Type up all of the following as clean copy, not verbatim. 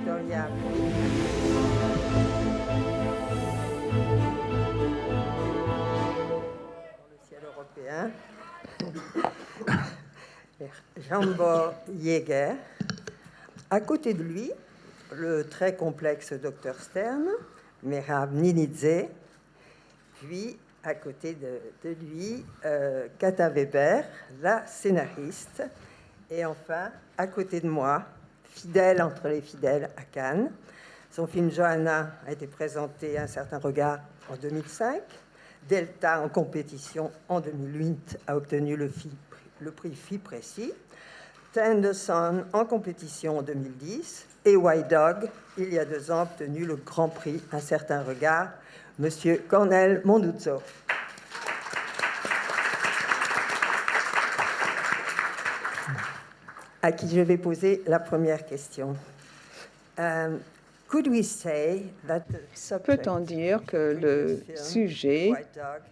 Victoria dans le ciel européen. Jambo Yeager. À côté de lui, le très complexe Dr Stern, Mehrab Ninidze, puis à côté de lui, Kata Weber, la scénariste, et enfin, à côté de moi, fidèle entre les fidèles à Cannes. Son film Johanna a été présenté à Un certain regard en 2005. Delta en compétition en 2008 a obtenu le prix FIPRECI. Tenderson en compétition en 2010 et White Dog, il y a 2 ans, a obtenu le grand prix Un certain regard, Monsieur Cornel Monduzzo. À qui je vais poser la première question. Peut-on dire que le sujet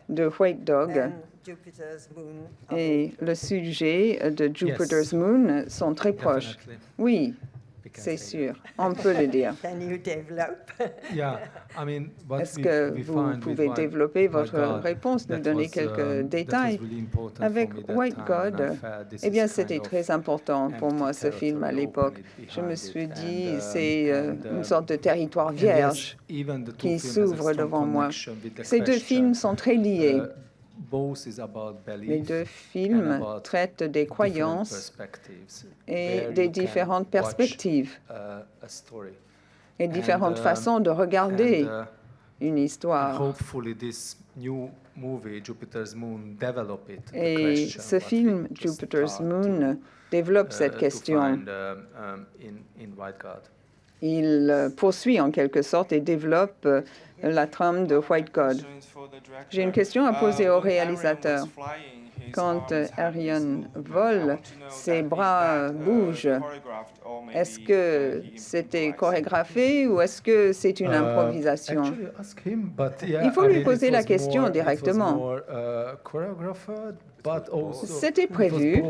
de White Dog et le sujet de Jupiter's Moon sont très proches? Oui, c'est sûr, on peut le dire. Est-ce que vous pouvez développer votre réponse, nous donner quelques détails? Avec White God, eh bien, c'était très important pour moi, ce film, à l'époque. Je me suis dit, c'est une sorte de territoire vierge qui s'ouvre devant moi. Ces 2 films sont très liés. Les 2 films traitent des croyances et des différentes perspectives et différentes façons de regarder une histoire. Et ce film, Jupiter's Moon, développe cette question. Il poursuit en quelque sorte et développe la trame de White God. J'ai une question à poser au réalisateur. Quand Arion vole, ses bras bougent. Est-ce que c'était chorégraphié ou est-ce que c'est une improvisation? Il faut lui poser la question directement. C'était prévu,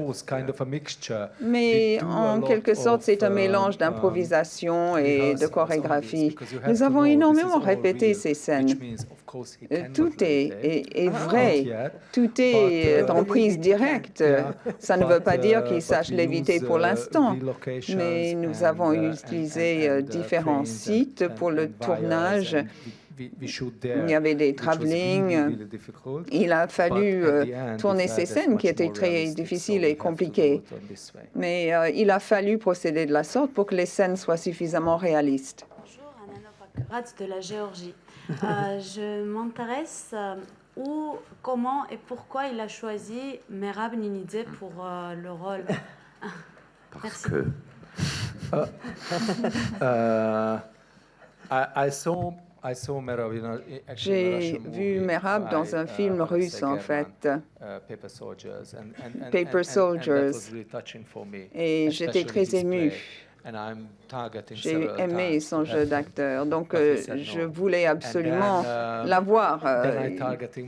mais en quelque sorte, c'est un mélange d'improvisation et de chorégraphie. Nous avons énormément répété ces scènes. Tout est vrai, tout est en prise directe. Ça ne veut pas dire qu'il sache l'éviter pour l'instant, mais nous avons utilisé différents sites pour le tournage. Il y avait des travelling. Il a fallu tourner ces scènes qui étaient très difficiles et compliquées. Mais il a fallu procéder de la sorte pour que les scènes soient suffisamment réalistes. Bonjour, Anna Pakrat de la Géorgie. Je m'intéresse où, comment et pourquoi il a choisi Mehrab Ninidze pour le rôle. Parce que j'ai vu Mehrab dans un film russe, en fait, Paper Soldiers, et j'étais très émue. J'ai aimé son jeu d'acteur, donc je voulais absolument l'avoir.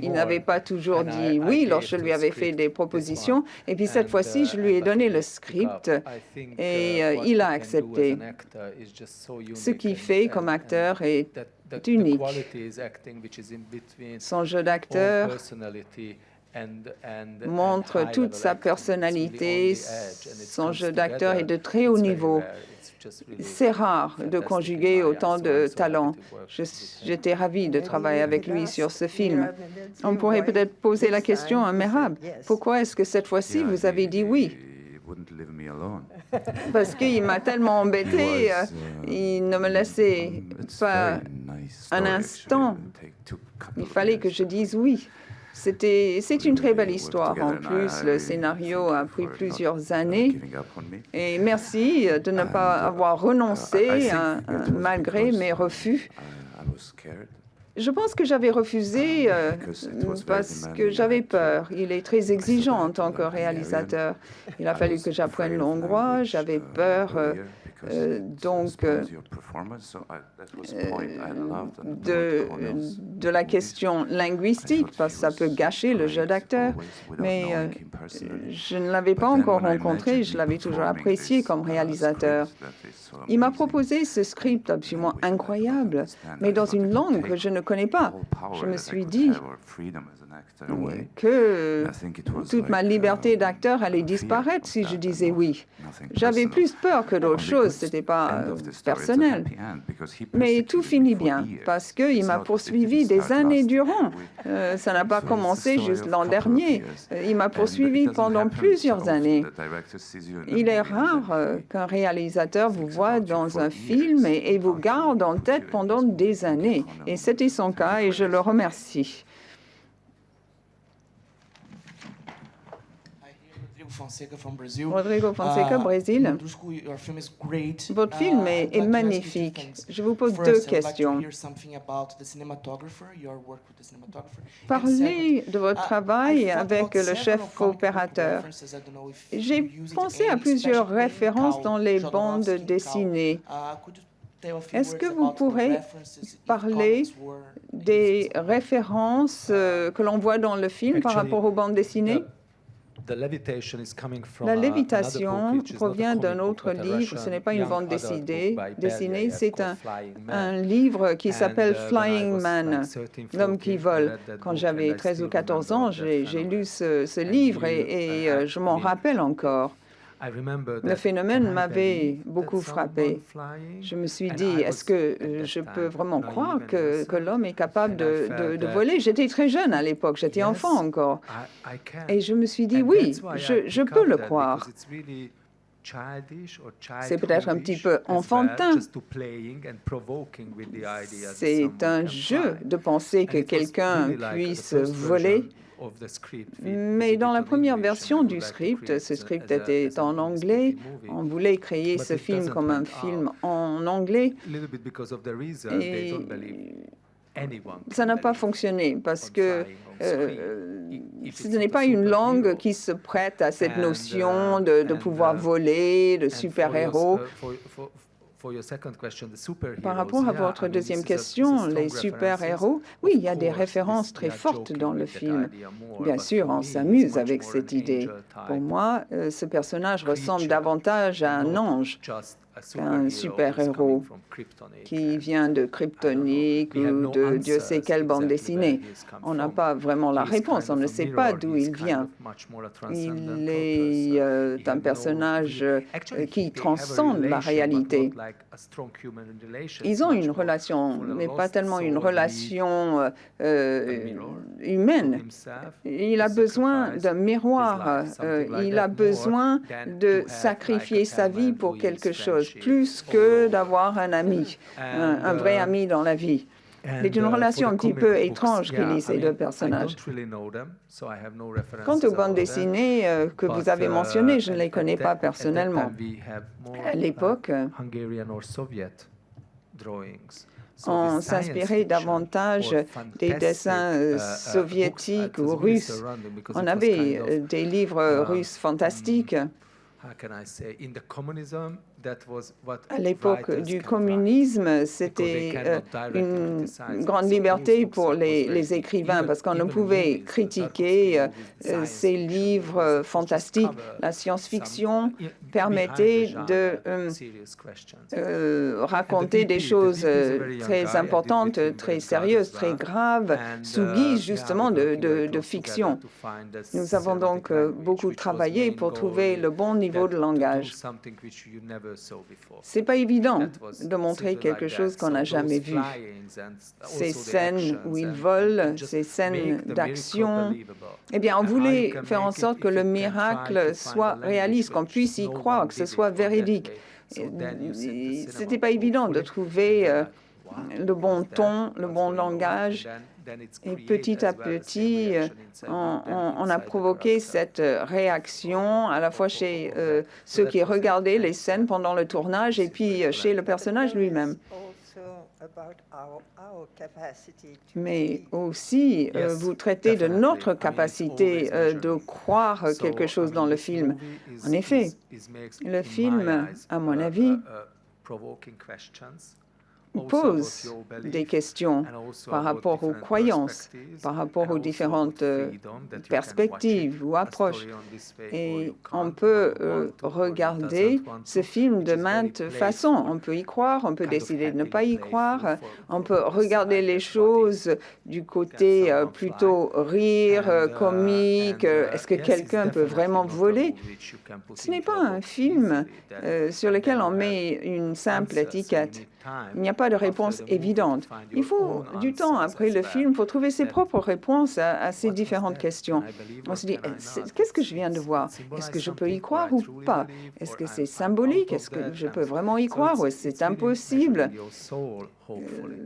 Il n'avait pas toujours dit oui lorsque je lui avais fait des propositions, et puis cette fois-ci, je lui ai donné le script et il a accepté. Ce qu'il fait comme acteur est unique. Son jeu d'acteur montre toute sa personnalité, son jeu d'acteur est de très haut niveau. C'est rare de conjuguer autant de talent. J'étais ravie de travailler avec lui sur ce film. On pourrait peut-être poser la question à Mehrab. Pourquoi est-ce que cette fois-ci, vous avez dit oui? Parce qu'il m'a tellement embêté, il ne me laissait pas un instant. Il fallait que je dise oui. C'est une très belle histoire. En plus, le scénario a pris plusieurs années. Et merci de ne pas avoir renoncé malgré mes refus. Je pense que j'avais refusé parce que j'avais peur. Il est très exigeant en tant que réalisateur. Il a fallu que j'apprenne l'hongrois. J'avais peur de la question linguistique, parce que ça peut gâcher le jeu d'acteur, mais je ne l'avais pas encore rencontré, je l'avais toujours apprécié comme réalisateur. Il m'a proposé ce script absolument incroyable, mais dans une langue que je ne connais pas. Je me suis dit que toute ma liberté d'acteur allait disparaître si je disais oui. J'avais plus peur que d'autres choses, ce n'était pas personnel. Mais tout finit bien, parce qu'il m'a poursuivi des années durant. Ça n'a pas commencé juste l'an dernier. Il m'a poursuivi pendant plusieurs années. Il est rare qu'un réalisateur vous voit dans un film et vous garde en tête pendant des années. Et c'était son cas, et je le remercie. Rodrigo Fonseca, Brésil. Votre film est magnifique. Je vous pose deux questions. Parlez de votre travail avec le chef opérateur. J'ai pensé à plusieurs références dans les bandes dessinées. Est-ce que vous pourrez parler des références que l'on voit dans le film par rapport aux bandes dessinées? La lévitation provient d'un autre livre, ce n'est pas une bande dessinée, c'est un livre qui s'appelle Flying Man, l'homme qui vole. Quand j'avais 13 ou 14 ans, j'ai lu ce livre et je m'en rappelle encore. Le phénomène m'avait beaucoup frappé. Je me suis dit, est-ce que je peux vraiment croire que l'homme est capable de voler? J'étais très jeune à l'époque, j'étais enfant encore. Et je me suis dit, oui, je peux le croire. C'est peut-être un petit peu enfantin. C'est un jeu de penser que quelqu'un puisse voler. Mais dans la premie version du script, ce script était en anglais. On voulait créer ce film comme un film en anglais. Et ça n'a pas fonctionné parce que ce n'est pas une langue qui se prête à cette notion de pouvoir voler, de super-héros. Par rapport à votre deuxième question, les super-héros, oui, il y a des références très fortes dans le film. Bien sûr, on s'amuse avec cette idée. Pour moi, ce personnage ressemble davantage à un ange qu'un super-héros qui vient de Kryptonique ou de Dieu sait quelle bande dessinée. On n'a pas vraiment la réponse, on ne sait pas d'où il vient. Il est un personnage qui transcende la réalité. Ils ont une relation, mais pas tellement une relation humaine. Il a besoin d'un miroir, il a besoin de sacrifier sa vie pour quelque chose, plus que d'avoir un ami, un vrai ami dans la vie. C'est une relation un petit peu étrange qui lie ces deux personnages. Quant aux bandes dessinées que vous avez mentionnées, je ne les connais pas personnellement. À l'époque, on s'inspirait davantage des dessins soviétiques ou russes. On avait des livres russes fantastiques. À l'époque du communisme, c'était une grande liberté pour les écrivains parce qu'on ne pouvait critiquer ces livres fantastiques. La science-fiction permettait de raconter des choses très importantes, très sérieuses, très graves, sous guise justement de fiction. Nous avons donc beaucoup travaillé pour trouver le bon niveau de langage. C'est pas évident de montrer quelque chose qu'on n'a jamais vu. Ces scènes où ils volent, ces scènes d'action, eh bien, on voulait faire en sorte que le miracle soit réaliste, qu'on puisse y croire, que ce soit véridique. C'était pas évident de trouver le bon ton, le bon langage. Et petit à petit, on a provoqué cette réaction à la fois chez ceux qui regardaient les scènes pendant le tournage et puis chez le personnage lui-même. Mais aussi, vous traitez de notre capacité de croire quelque chose dans le film. En effet, le film, à mon avis, pose des questions par rapport aux croyances, par rapport aux différentes perspectives ou approches. Et on peut regarder ce film de maintes façons. On peut y croire, on peut décider de ne pas y croire, on peut regarder les choses du côté plutôt rire, comique. Est-ce que quelqu'un peut vraiment voler? Ce n'est pas un film sur lequel on met une simple étiquette. Il n'y a pas de réponse évidente. Il faut du temps après le film pour trouver ses propres réponses à ces différentes questions. On se dit, qu'est-ce que je viens de voir? Est-ce que je peux y croire ou pas? Est-ce que c'est symbolique? Est-ce que je peux vraiment y croire ou est-ce que c'est impossible?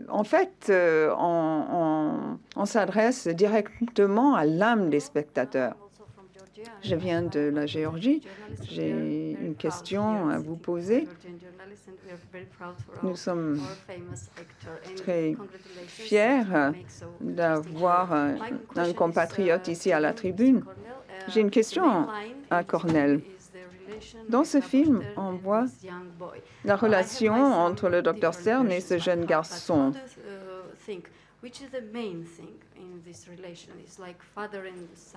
En fait, on s'adresse directement à l'âme des spectateurs. Je viens de la Géorgie. J'ai une question à vous poser. Nous sommes très fiers d'avoir un compatriote ici à la tribune. J'ai une question à Cornell. Dans ce film, on voit la relation entre le Dr Stern et ce jeune garçon.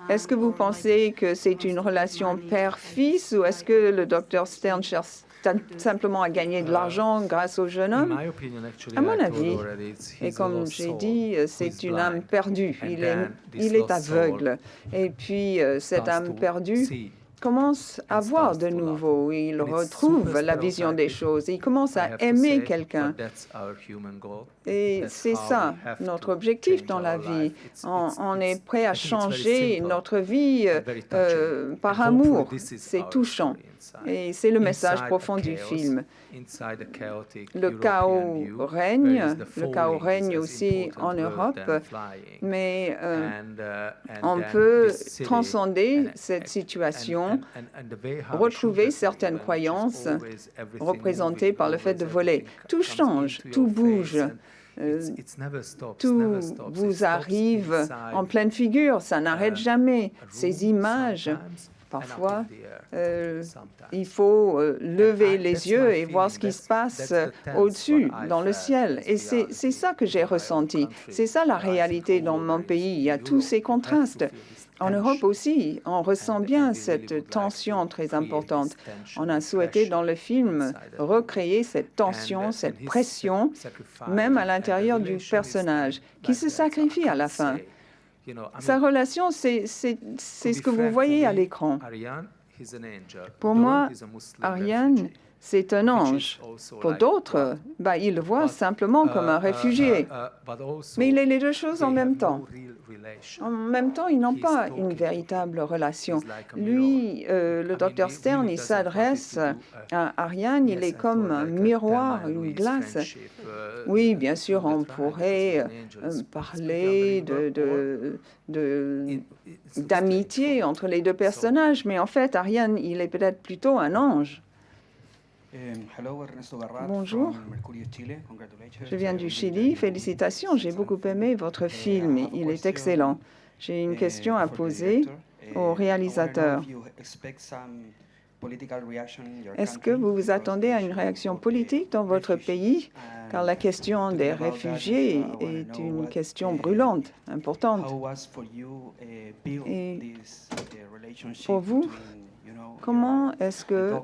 Est-ce que vous pensez que c'est une relation père-fils ou est-ce que le Dr Stern cherche simplement à gagner de l'argent grâce au jeune homme? À mon avis, et comme j'ai dit, c'est une âme perdue. Il est aveugle. Et puis, cette âme perdue commence à voir de nouveau. Il retrouve la vision des choses. Il commence à aimer quelqu'un. Et c'est ça, notre objectif dans la vie. On est prêt à changer notre vie par amour. C'est touchant. Et c'est le message profond du film. Le chaos règne aussi en Europe, mais on peut transcender cette situation, retrouver certaines croyances représentées par le fait de voler. Tout change, tout bouge. Tout vous arrive en pleine figure, ça n'arrête jamais. Ces images, parfois, il faut lever les yeux et voir ce qui se passe au-dessus, dans le ciel. Et c'est ça que j'ai ressenti. C'est ça la réalité dans mon pays. Il y a tous ces contrastes. En Europe aussi, on ressent bien cette tension très importante. On a souhaité dans le film recréer cette tension, cette pression, même à l'intérieur du personnage, qui se sacrifie à la fin. Sa relation, c'est ce que vous voyez à l'écran. Pour moi, Ariane, c'est un ange. Pour d'autres, ils le voient simplement comme un réfugié. Mais il est les deux choses en même temps. En même temps, ils n'ont pas une véritable relation. Lui, le Dr Stern, il s'adresse à Ariane, il est comme un miroir, une glace. Oui, bien sûr, on pourrait parler d'amitié entre les deux personnages, mais en fait, Ariane, il est peut-être plutôt un ange. Bonjour, je viens du Chili. Félicitations, j'ai beaucoup aimé votre film, il est excellent. J'ai une question à poser au réalisateur. Est-ce que vous vous attendez à une réaction politique dans votre pays? Car la question des réfugiés est une question brûlante, importante. Et pour vous, comment est-ce que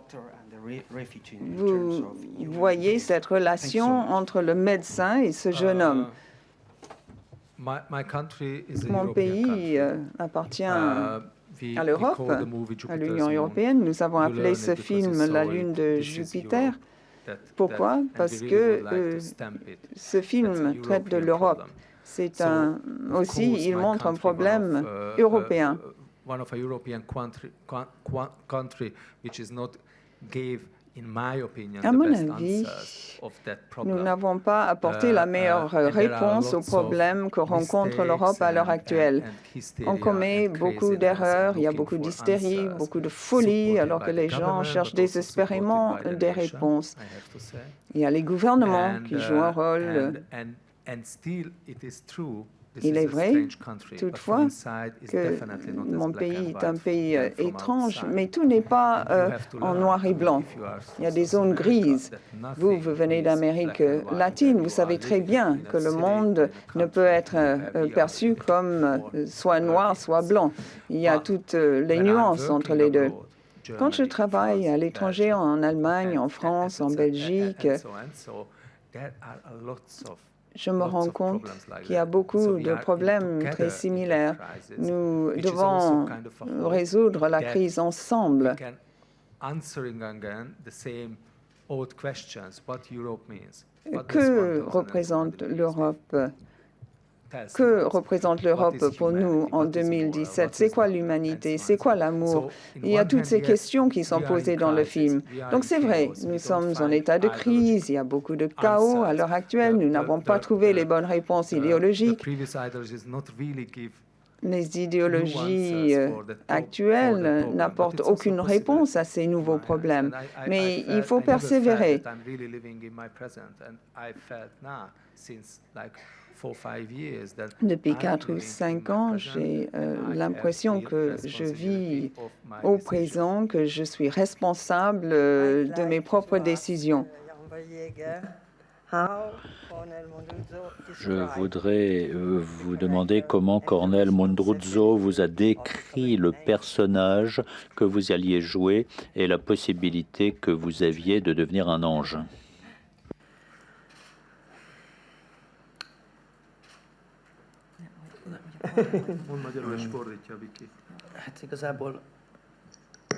vous voyez cette relation entre le médecin et ce jeune homme? Mon pays appartient à l'Europe, à l'Union européenne. Nous avons appelé ce film La Lune de Jupiter. Pourquoi? Parce que ce film traite de l'Europe. C'est aussi, il montre un problème européen. À mon avis, nous n'avons pas apporté la meilleure réponse aux problèmes que rencontre l'Europe à l'heure actuelle. On commet beaucoup d'erreurs, il y a beaucoup d'hystérie, beaucoup de folie, alors que les gens cherchent désespérément des réponses. Il y a les gouvernements qui jouent un rôle. Il est vrai, toutefois, que mon pays est un pays étrange, mais tout n'est pas en noir et blanc. Il y a des zones grises. Vous venez d'Amérique latine, vous savez très bien que le monde ne peut être perçu comme soit noir, soit blanc. Il y a toutes les nuances entre les deux. Quand je travaille à l'étranger, en Allemagne, en France, en Belgique, je me rends compte qu'il y a beaucoup de problèmes très similaires. Nous devons résoudre la crise ensemble. Que représente l'Europe? Que représente l'Europe pour nous en 2017? C'est quoi l'humanité? C'est quoi l'amour? Il y a toutes ces questions qui sont posées dans le film. Donc c'est vrai, nous sommes en état de crise, il y a beaucoup de chaos à l'heure actuelle, nous n'avons pas trouvé les bonnes réponses idéologiques. Les idéologies actuelles n'apportent aucune réponse à ces nouveaux problèmes. Mais il faut persévérer. Depuis 4 ou 5 ans, j'ai l'impression que je vis au présent, que je suis responsable de mes propres décisions. Je voudrais vous demander comment Cornel Mondruzzo vous a décrit le personnage que vous alliez jouer et la possibilité que vous aviez de devenir un ange. Hát igazából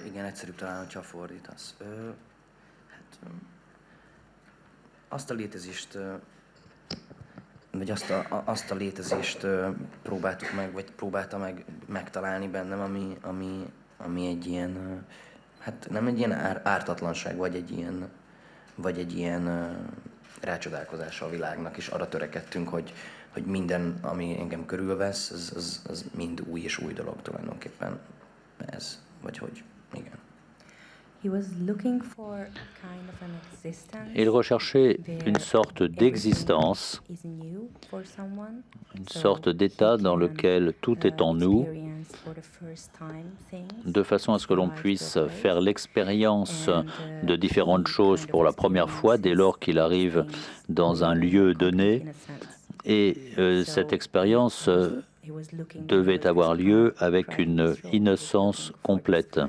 igen, egyszerűbb talán, hogyha fordítasz. Azt a létezést, vagy azt a létezést próbáltuk meg, vagy próbálta meg megtalálni bennem, ami egy ilyen, hát nem egy ilyen ártatlanság, vagy egy ilyen rácsodálkozása a világnak, és arra törekedtünk, hogy minden, ami engem körülvesz, az mind új és új dolog tulajdonképpen. Ez, vagy hogy, igen. Il recherchait une sorte d'existence, une sorte d'état dans lequel tout est en nous, de façon à ce que l'on puisse faire l'expérience de différentes choses pour la première fois dès lors qu'il arrive dans un lieu donné. Et cette expérience devait avoir lieu avec une innocence complète.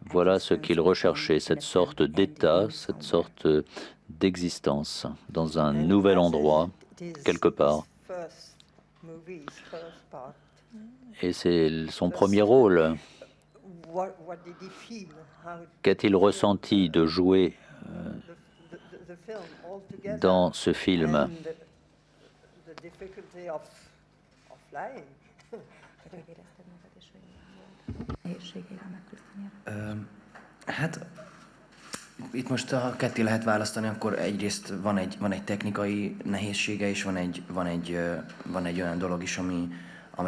Voilà ce qu'il recherchait, cette sorte d'état, cette sorte d'existence dans un nouvel endroit, quelque part. Et c'est son premier rôle. Qu'a-t-il ressenti de jouer dans ce film? Hát itt most ha ketté lehet választani, akkor egyrészt van egy technikai nehézsége, és van egy olyan dolog is, ami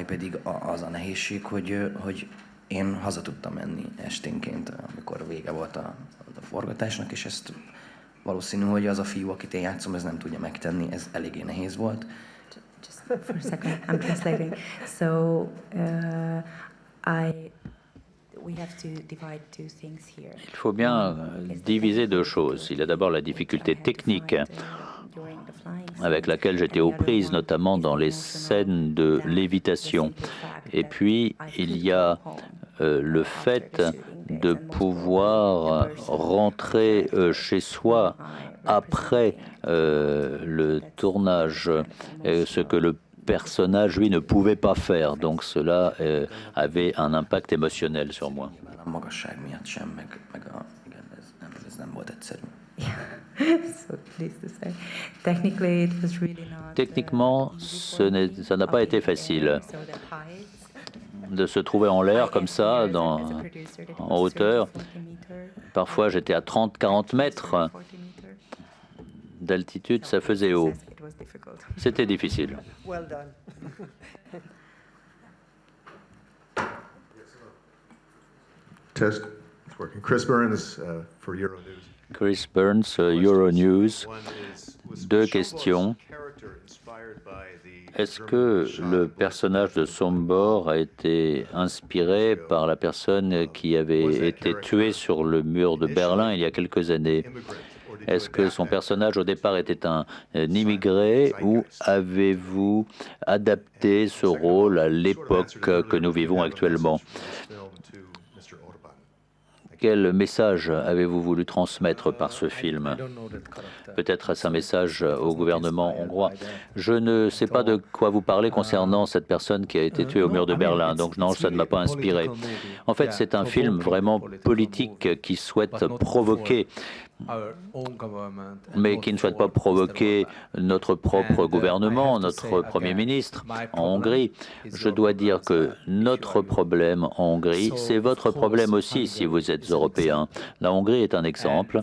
pedig az a nehézség, hogy én haza tudtam menni esténként, amikor vége volt a forgatásnak, és ezt valószínű, hogy az a fiú, akit én játszom, ez nem tudja megtenni, ez eléggé nehéz volt. Just for a second, I'm translating. So Il faut bien diviser deux choses. Il y a d'abord la difficulté technique avec laquelle j'étais aux prises, notamment dans les scènes de lévitation. Et puis, il y a le fait de pouvoir rentrer chez soi après le tournage, ce que le personnage, lui, ne pouvait pas faire. Donc cela avait un impact émotionnel sur moi. Techniquement, ça n'a pas été facile de se trouver en l'air comme ça, en hauteur. Parfois, j'étais à 30-40 mètres d'altitude, ça faisait haut. C'était difficile. Test. It's working. Chris Burns for Euronews. Chris Burns, Euronews. Deux questions. Est-ce que le personnage de Sombor a été inspiré par la personne qui avait été tuée sur le mur de Berlin il y a quelques années? Est-ce que son personnage au départ était un immigré ou avez-vous adapté ce rôle à l'époque que nous vivons actuellement? Quel message avez-vous voulu transmettre par ce film? Peut-être est-ce un message au gouvernement hongrois. Je ne sais pas de quoi vous parlez concernant cette personne qui a été tuée au mur de Berlin, donc non, ça ne m'a pas inspiré. En fait, c'est un film vraiment politique qui souhaite provoquer, mais qui ne souhaite pas provoquer notre propre gouvernement, notre Premier ministre en Hongrie. Je dois dire que notre problème en Hongrie, c'est votre problème aussi si vous êtes européen. La Hongrie est un exemple,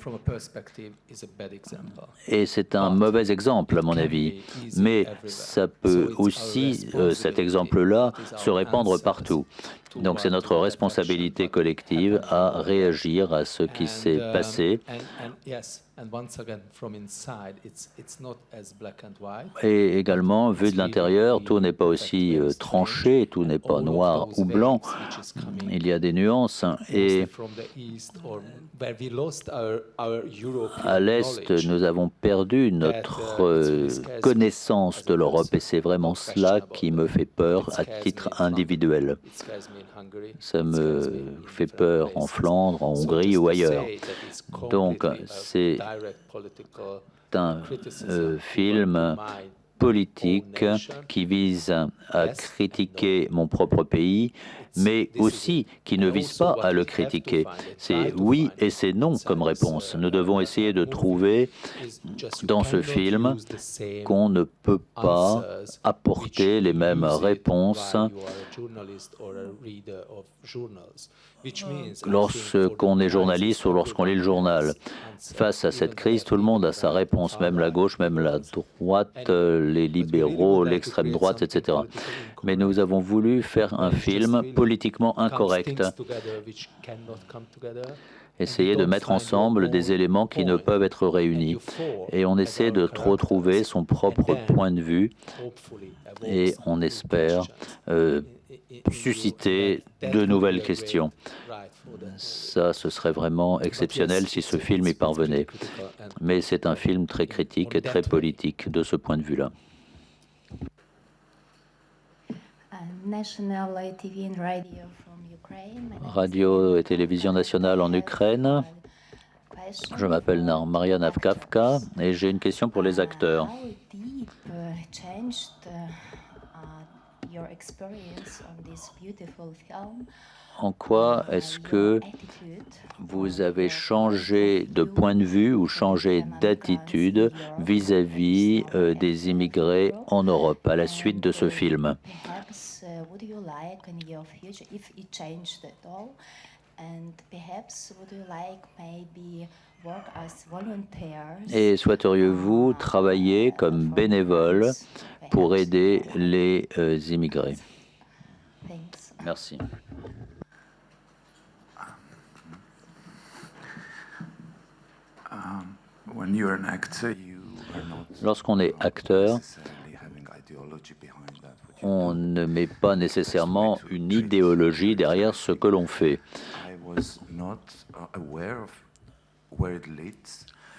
et c'est un mauvais exemple à mon avis, mais ça peut aussi, cet exemple-là, se répandre partout. Donc c'est notre responsabilité collective à réagir à ce qui s'est passé. Et également, vu de l'intérieur, tout n'est pas aussi tranché, tout n'est pas noir ou blanc. Il y a des nuances. Et à l'Est, nous avons perdu notre connaissance de l'Europe et c'est vraiment cela qui me fait peur à titre individuel. Ça me fait peur en Flandre, en Hongrie ou ailleurs. Donc, c'est un film politique qui vise à critiquer mon propre pays, mais aussi qui ne vise pas à le critiquer. C'est oui et c'est non comme réponse. Nous devons essayer de trouver dans ce film qu'on ne peut pas apporter les mêmes réponses lorsqu'on est journaliste ou lorsqu'on lit le journal. Face à cette crise, tout le monde a sa réponse, même la gauche, même la droite, les libéraux, l'extrême droite, etc. Mais nous avons voulu faire un film politiquement incorrect, essayer de mettre ensemble des éléments qui ne peuvent être réunis. Et on essaie de retrouver son propre point de vue et on espère susciter de nouvelles questions. Ça, ce serait vraiment exceptionnel si ce film y parvenait. Mais c'est un film très critique et très politique de ce point de vue-là. Radio et télévision nationale en Ukraine. Je m'appelle Maria Navkavka et j'ai une question pour les acteurs. En quoi est-ce que vous avez changé de point de vue ou changé d'attitude vis-à-vis des immigrés en Europe à la suite de ce film? Et souhaiteriez-vous travailler comme bénévole pour aider les immigrés? Merci. Lorsqu'on est acteur, on ne met pas nécessairement une idéologie derrière ce que l'on fait.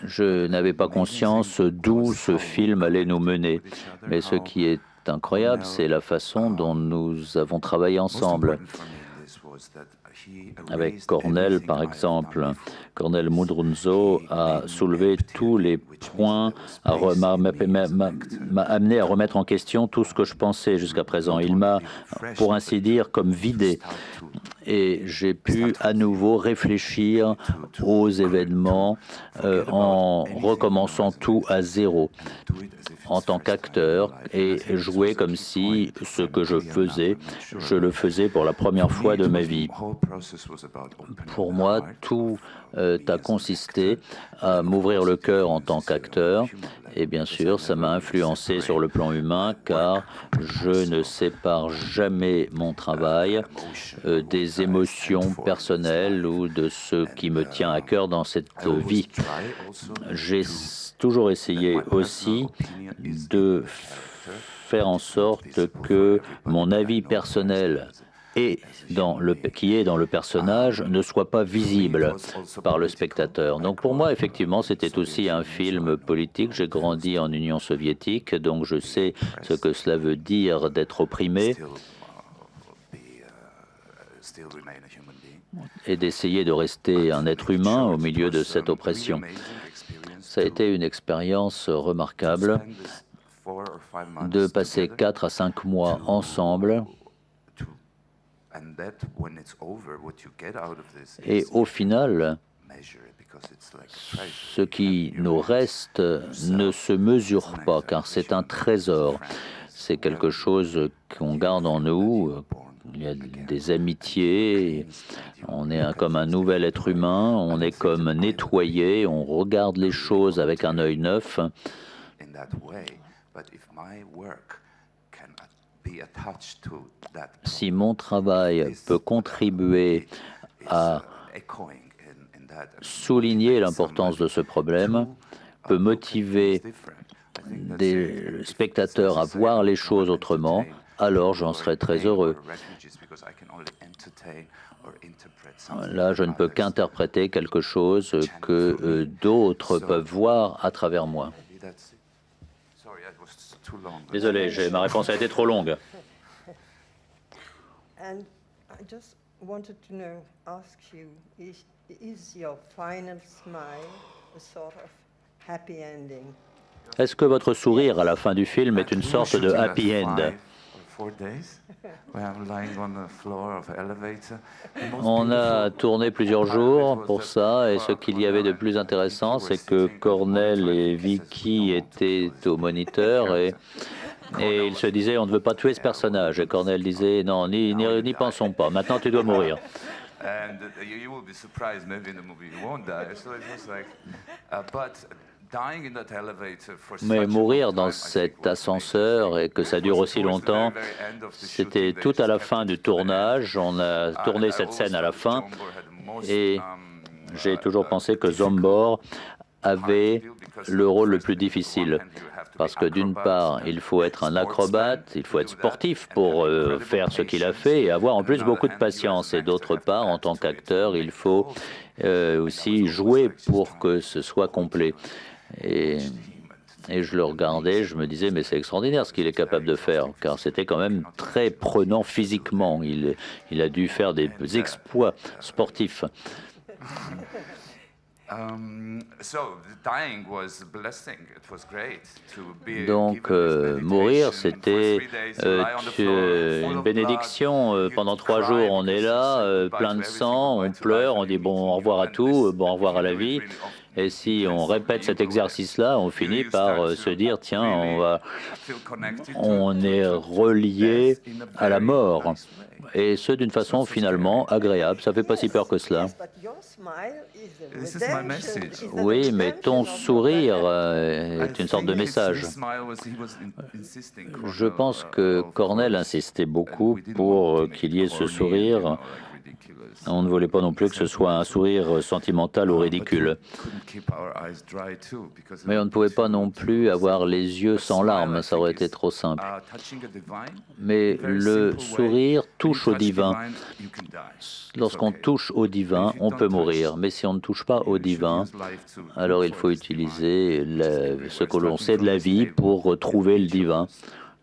Je n'avais pas conscience d'où ce film allait nous mener, mais ce qui est incroyable, c'est la façon dont nous avons travaillé ensemble. Avec Cornel, par exemple. Cornel Mudrunzo a soulevé tous les points, m'a amené à remettre en question tout ce que je pensais jusqu'à présent. Il m'a, pour ainsi dire, comme vidé. Et j'ai pu à nouveau réfléchir aux événements en recommençant tout à zéro en tant qu'acteur et jouer comme si ce que je le faisais pour la première fois de ma vie. Pour moi, tout a consisté à m'ouvrir le cœur en tant qu'acteur et bien sûr, ça m'a influencé sur le plan humain car je ne sépare jamais mon travail des émotions personnelles ou de ce qui me tient à cœur dans cette vie. J'ai toujours essayé aussi de faire en sorte que mon avis personnel qui est dans le personnage ne soit pas visible par le spectateur. Donc pour moi, effectivement, c'était aussi un film politique. J'ai grandi en Union soviétique, donc je sais ce que cela veut dire d'être opprimé et d'essayer de rester un être humain au milieu de cette oppression. Ça a été une expérience remarquable de passer 4 à 5 mois ensemble. Et au final, ce qui nous reste ne se mesure pas, car c'est un trésor. C'est quelque chose qu'on garde en nous. Il y a des amitiés, on est comme un nouvel être humain, on est comme nettoyé, on regarde les choses avec un œil neuf. Si mon travail peut contribuer à souligner l'importance de ce problème, peut motiver des spectateurs à voir les choses autrement, alors j'en serai très heureux. Là, je ne peux qu'interpréter quelque chose que d'autres peuvent voir à travers moi. Désolé, ma réponse a été trop longue. And I just wanted to ask you, is your final smile a sort of happy ending? Est-ce que votre sourire à la fin du film est une sorte de happy end? On a tourné plusieurs jours pour ça, et ce qu'il y avait de plus intéressant, c'est que Cornel et Vicky étaient au moniteur et ils se disaient on ne veut pas tuer ce personnage. Et Cornel disait non, n'y pensons pas, maintenant tu dois mourir. Mais mourir dans cet ascenseur et que ça dure aussi longtemps, c'était tout à la fin du tournage. On a tourné cette scène à la fin et j'ai toujours pensé que Zsombor avait le rôle le plus difficile. Parce que d'une part, il faut être un acrobate, il faut être sportif pour faire ce qu'il a fait et avoir en plus beaucoup de patience. Et d'autre part, en tant qu'acteur, il faut aussi jouer pour que ce soit complet. Et je le regardais, je me disais, mais c'est extraordinaire ce qu'il est capable de faire, car c'était quand même très prenant physiquement. Il a dû faire des exploits sportifs. Donc, mourir, c'était une bénédiction. Pendant 3 jours, on est là, plein de sang, on pleure, on dit bon, au revoir à tout, bon, au revoir à la vie. Et si on répète cet exercice-là, on finit par se dire, tiens, on est relié à la mort. Et ce, d'une façon finalement agréable. Ça ne fait pas si peur que cela. Oui, mais ton sourire est une sorte de message. Je pense que Cornel insistait beaucoup pour qu'il y ait ce sourire. On ne voulait pas non plus que ce soit un sourire sentimental ou ridicule. Mais on ne pouvait pas non plus avoir les yeux sans larmes, ça aurait été trop simple. Mais le sourire touche au divin. Lorsqu'on touche au divin, on peut mourir. Mais si on ne touche pas au divin, alors il faut utiliser ce que l'on sait de la vie pour retrouver le divin.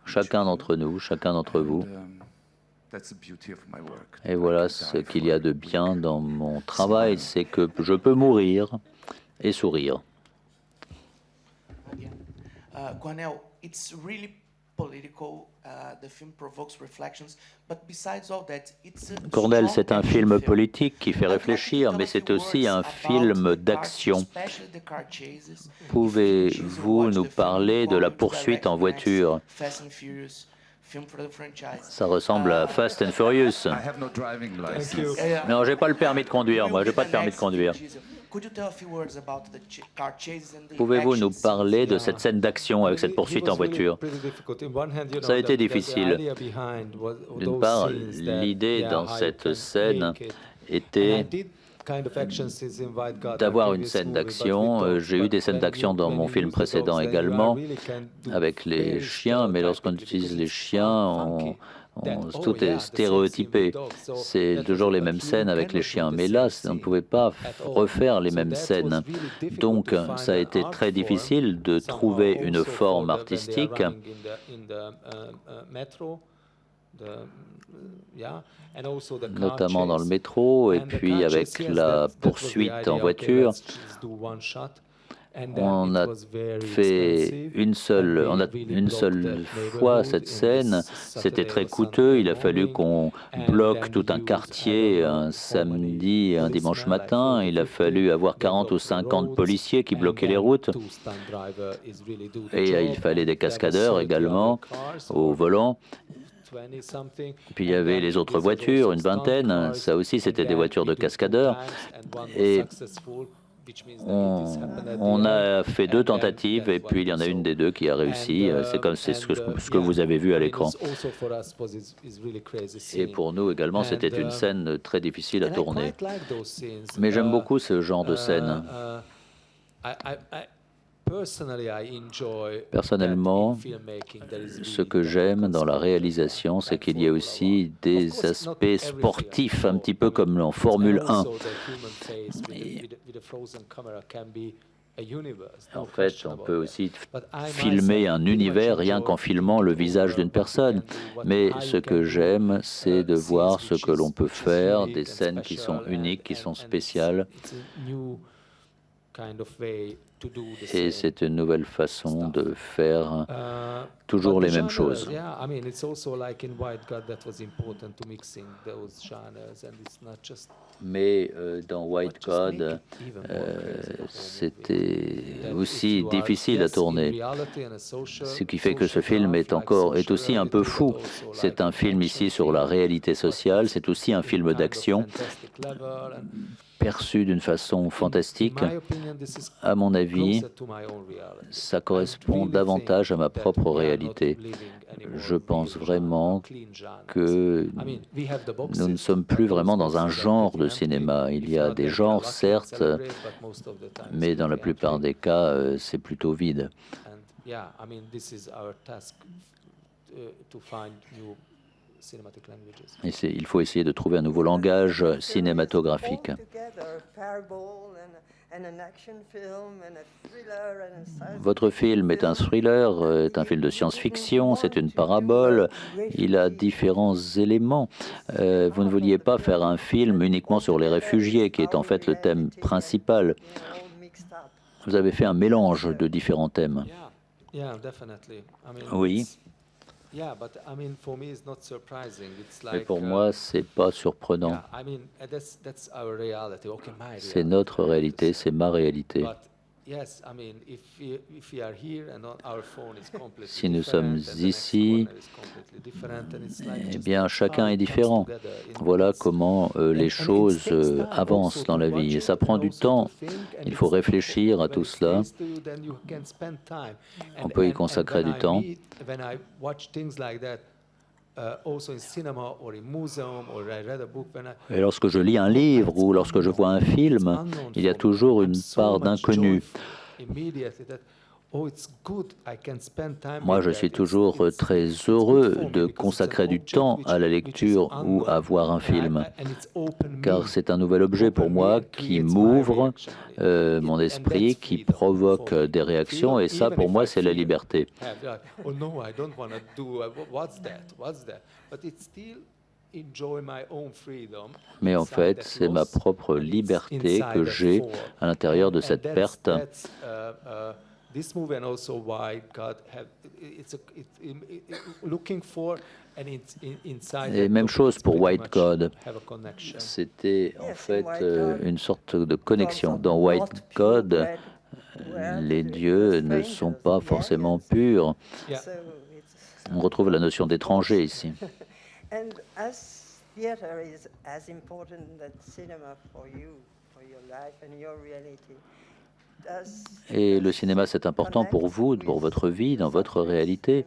Chacun d'entre nous, chacun d'entre vous. Et voilà ce qu'il y a de bien dans mon travail, c'est que je peux mourir et sourire. Cornel, c'est un film politique qui fait réfléchir, mais c'est aussi un film d'action. Pouvez-vous nous parler de la poursuite en voiture ? Ça ressemble à Fast and Furious. Non, j'ai pas le permis de conduire, moi, j'ai pas de permis de conduire. Pouvez-vous nous parler de cette scène d'action avec cette poursuite en voiture? Ça a été difficile. D'une part, l'idée dans cette scène était d'avoir une scène d'action. J'ai eu des scènes d'action dans mon film précédent également, avec les chiens, mais lorsqu'on utilise les chiens, tout est stéréotypé. C'est toujours les mêmes scènes avec les chiens. Mais là, on ne pouvait pas refaire les mêmes scènes. Donc, ça a été très difficile de trouver une forme artistique. Notamment dans le métro, et puis avec la poursuite en voiture. On a fait une seule fois cette scène. C'était très coûteux. Il a fallu qu'on bloque tout un quartier un samedi et un dimanche matin. Il a fallu avoir 40 ou 50 policiers qui bloquaient les routes. Et il fallait des cascadeurs également au volant. Puis il y avait les autres voitures, une vingtaine. Ça aussi, c'était des voitures de cascadeurs. Et on a fait 2 tentatives et puis il y en a une des 2 qui a réussi. C'est ce que vous avez vu à l'écran. Et pour nous également, c'était une scène très difficile à tourner. Mais j'aime beaucoup ce genre de scène. Personnellement, ce que j'aime dans la réalisation, c'est qu'il y a aussi des aspects sportifs, un petit peu comme en Formule 1. En fait, on peut aussi filmer un univers rien qu'en filmant le visage d'une personne. Mais ce que j'aime, c'est de voir ce que l'on peut faire, des scènes qui sont uniques, qui sont spéciales. Et c'est une nouvelle façon de faire toujours les mêmes choses. Mais dans White God, c'était aussi difficile à tourner. Ce qui fait que ce film est aussi un peu fou. C'est un film ici sur la réalité sociale, c'est aussi un film d'action, perçu d'une façon fantastique. À mon avis, ça correspond davantage à ma propre réalité. Je pense vraiment que nous ne sommes plus vraiment dans un genre de cinéma. Il y a des genres, certes, mais dans la plupart des cas, c'est plutôt vide. Et il faut essayer de trouver un nouveau langage cinématographique. Votre film est un thriller, est un film de science-fiction, c'est une parabole, il a différents éléments. Vous ne vouliez pas faire un film uniquement sur les réfugiés, qui est en fait le thème principal. Vous avez fait un mélange de différents thèmes. Oui. Mais pour moi, c'est pas surprenant. C'est notre réalité, c'est ma réalité. Si nous sommes ici, eh bien, chacun est différent. Voilà comment les choses avancent dans la vie. Et ça prend du temps. Il faut réfléchir à tout cela. On peut y consacrer du temps. Et lorsque je lis un livre ou lorsque je vois un film, il y a toujours une part d'inconnu. Moi, je suis toujours très heureux de consacrer du temps à la lecture ou à voir un film, car c'est un nouvel objet pour moi qui m'ouvre mon esprit, qui provoque des réactions, et ça, pour moi, c'est la liberté. Mais en fait, c'est ma propre liberté que j'ai à l'intérieur de cette perte. Et même chose pour White God. C'était en fait une sorte de connexion. Dans White God, les dieux ne sont pas forcément purs. On retrouve la notion d'étranger ici. Et le cinéma, c'est important pour vous, pour votre vie, dans votre réalité.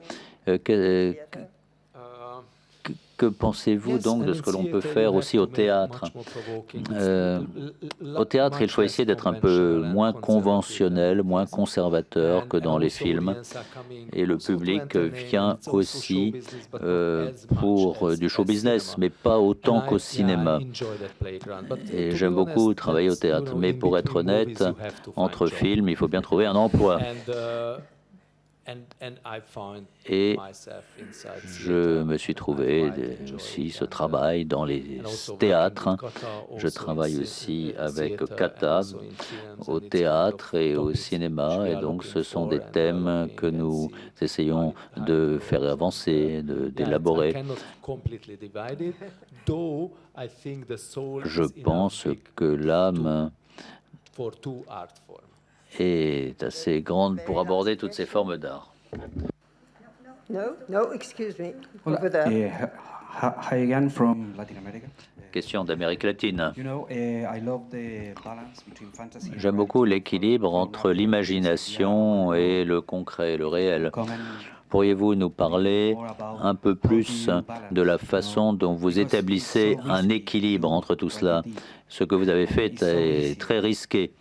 Que pensez-vous donc de ce que l'on peut faire aussi au théâtre? Au théâtre, il faut essayer d'être un peu moins conventionnel, moins conservateur que dans les films. Et le public vient aussi pour du show business, mais pas autant qu'au cinéma. Et j'aime beaucoup travailler au théâtre. Mais pour être honnête, entre films, il faut bien trouver un emploi. Et je me suis trouvé aussi ce travail dans les théâtres. Je travaille aussi avec Kata au théâtre et au cinéma. Et donc, ce sont des thèmes que nous essayons de faire avancer, d'élaborer. Je pense que l'âme est assez grande pour aborder toutes ces formes d'art. No, excuse me. Over there. Hi again from Latin America. Question d'Amérique latine. I love the balance between fantasy. J'aime beaucoup l'équilibre entre l'imagination et le concret, le réel. Pourriez-vous nous parler un peu plus de la façon dont vous établissez un équilibre entre tout cela? Ce que vous avez fait est très risqué.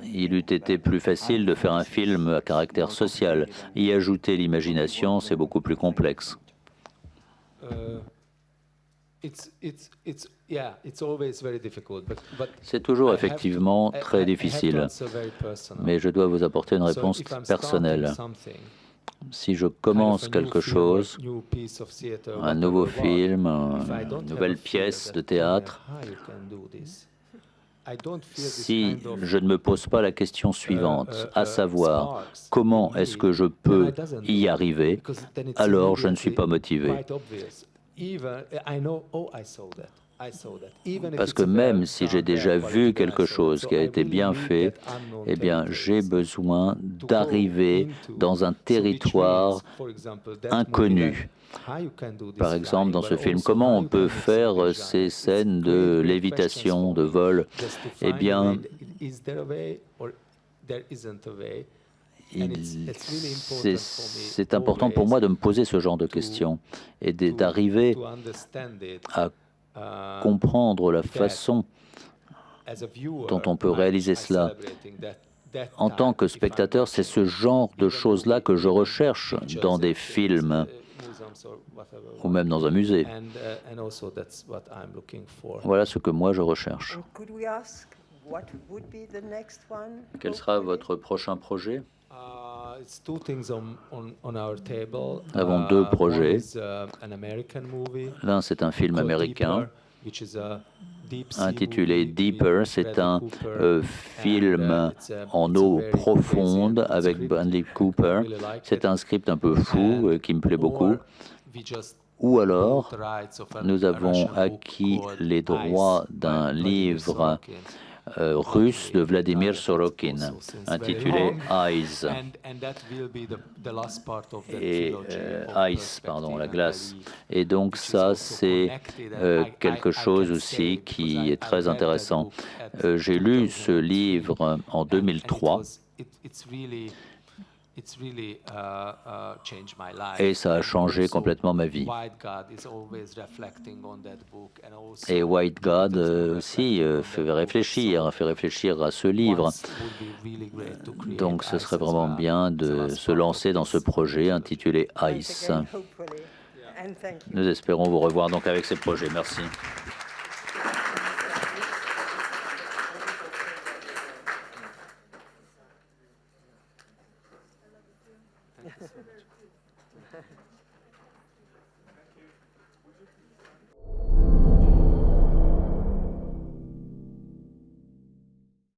Il eût été plus facile de faire un film à caractère social. Y ajouter l'imagination, c'est beaucoup plus complexe. C'est toujours effectivement très difficile, mais je dois vous apporter une réponse personnelle. Si je commence quelque chose, un nouveau film, une nouvelle pièce de théâtre, si je ne me pose pas la question suivante, à savoir comment est-ce que je peux y arriver, alors je ne suis pas motivé. Parce que même si j'ai déjà vu quelque chose qui a été bien fait, eh bien, j'ai besoin d'arriver dans un territoire inconnu. Par exemple, dans ce film, comment on peut faire ces scènes de lévitation, de vol? Eh bien, c'est important pour moi de me poser ce genre de questions et d'arriver à comprendre la façon dont on peut réaliser cela. En tant que spectateur, c'est ce genre de choses-là que je recherche dans des films ou même dans un musée. Voilà ce que moi je recherche. Quel sera votre prochain projet? Nous avons deux projets. L'un, c'est un film américain intitulé Deeper. C'est un film en eau profonde avec Bradley Cooper. C'est un script un peu fou qui me plaît beaucoup. Ou alors, nous avons acquis les droits d'un livre russe de Vladimir Sorokin, intitulé Ice. Et Ice, pardon, la glace. Et donc ça, c'est quelque chose aussi qui est très intéressant. J'ai lu ce livre en 2003. Et ça a changé complètement ma vie. Et White God aussi fait réfléchir à ce livre. Donc ce serait vraiment bien de se lancer dans ce projet intitulé Ice. Nous espérons vous revoir donc avec ces projets. Merci.